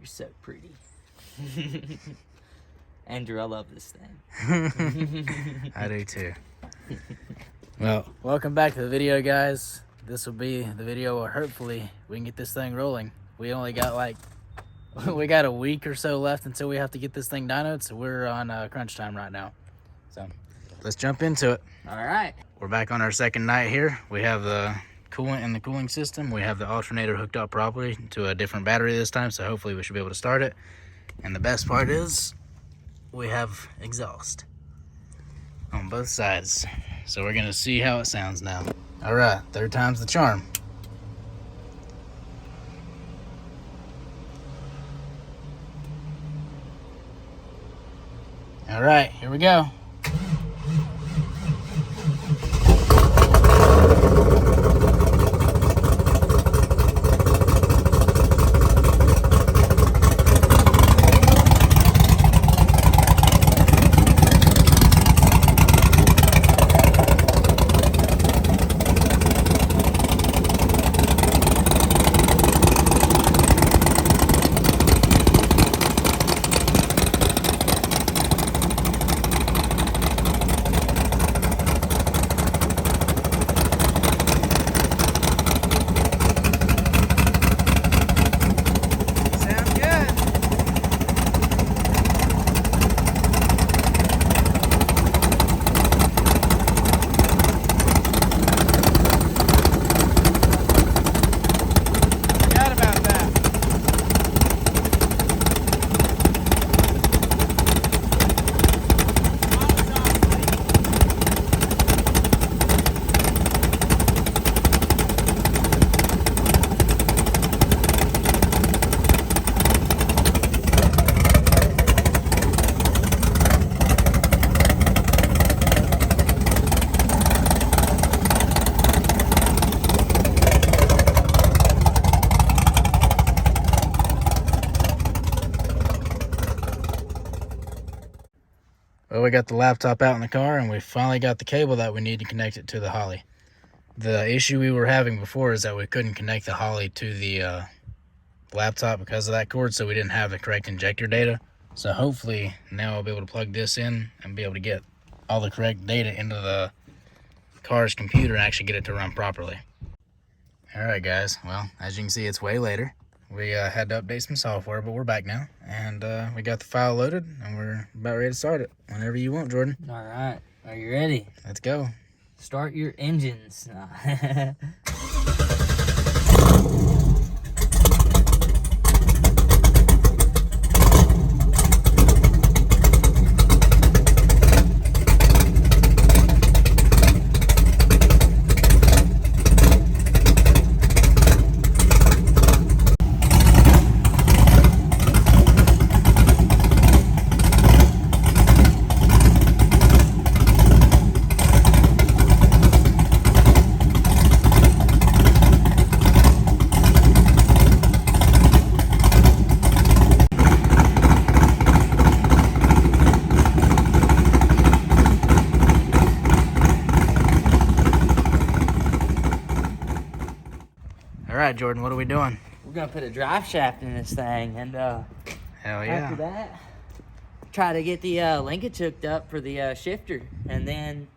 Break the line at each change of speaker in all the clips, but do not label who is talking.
so pretty. Andrew, I love this thing.
I do too. Well, welcome back to the video, guys. This will be the video where hopefully we can get this thing rolling. We only got we got a week or so left until we have to get this thing dynoed, so we're on crunch time right now. So let's jump into it.
All right.
We're back on our second night here. We have the coolant in the cooling system. We have the alternator hooked up properly to a different battery this time, so hopefully we should be able to start it. And the best part is we have exhaust on both sides. So we're gonna see how it sounds now. All right, third time's the charm. All right, here we go. Well, we got the laptop out in the car, and we finally got the cable that we need to connect it to the Holly. The issue we were having before is that we couldn't connect the Holly to the laptop because of that cord, so we didn't have the correct injector data. So hopefully now I'll be able to plug this in and be able to get all the correct data into the car's computer and actually get it to run properly. All right, guys. Well, as you can see, it's way later. We had to update some software, but we're back now. And we got the file loaded, and we're about ready to start it. Whenever you want, Jordan.
All right. Are you ready?
Let's go.
Start your engines.
All right, Jordan, what are we doing?
We're gonna put a drive shaft in this thing, and
Hell yeah.
after that, try to get the linkage hooked up for the shifter, and then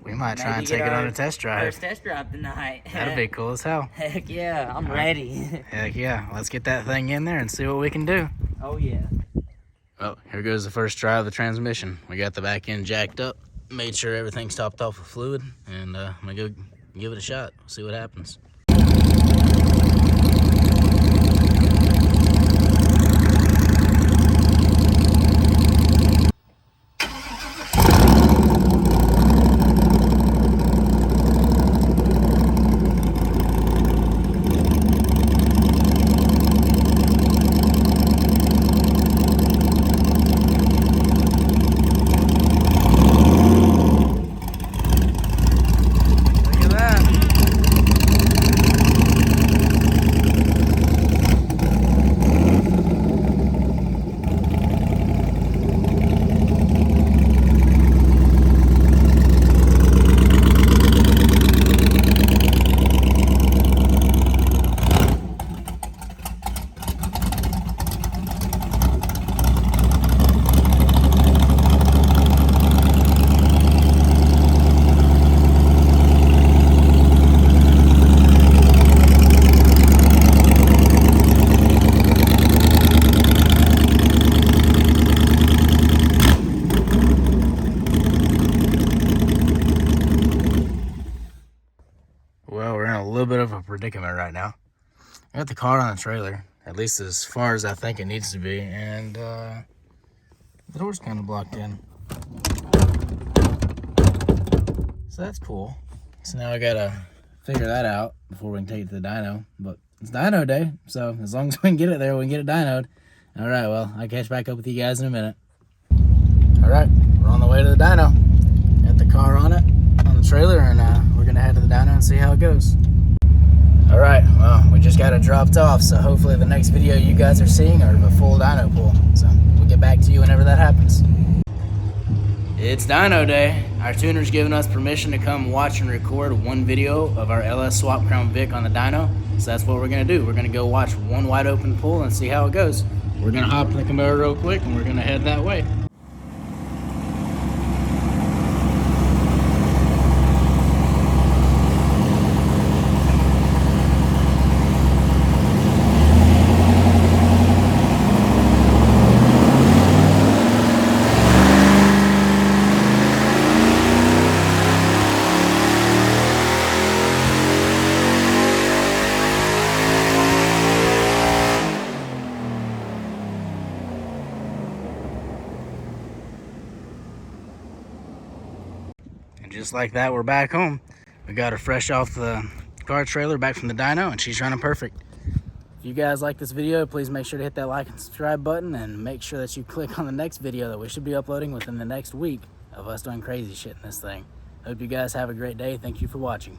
We might try and take it on a test drive.
First test drive tonight.
That'd be cool as hell.
Heck yeah, I'm ready.
Heck yeah. Let's get that thing in there and see what we can do.
Oh yeah.
Well, here goes the first try of the transmission. We got the back end jacked up, made sure everything's topped off with fluid, and I'm gonna go give it a shot, see what happens. Look at that. predicament right now. I got the car on the trailer, at least as far as I think it needs to be, and the door's kind of blocked in. So that's cool. So now I gotta figure that out before we can take it to the dyno. But it's dyno day, so as long as we can get it there, we can get it dynoed. All right, well, I'll catch back up with you guys in a minute. All right, we're on the way to the dyno. Got the car on it, on the trailer, and we're gonna head to the dyno and see how it goes. All right, well, we just got it dropped off, so hopefully the next video you guys are seeing are a full dyno pull. So we'll get back to you whenever that happens. It's dyno day. Our tuner's given us permission to come watch and record one video of our LS swap Crown Vic on the dyno. So that's what we're gonna do. We're gonna go watch one wide open pull and see how it goes. We're gonna hop in the Camaro real quick and we're gonna head that way. And just like that, we're back home. We got her fresh off the car trailer, back from the dyno, and she's running perfect. If you guys like this video, please make sure to hit that like and subscribe button, and make sure that you click on the next video that we should be uploading within the next week of us doing crazy shit in this thing. Hope you guys have a great day. Thank you for watching.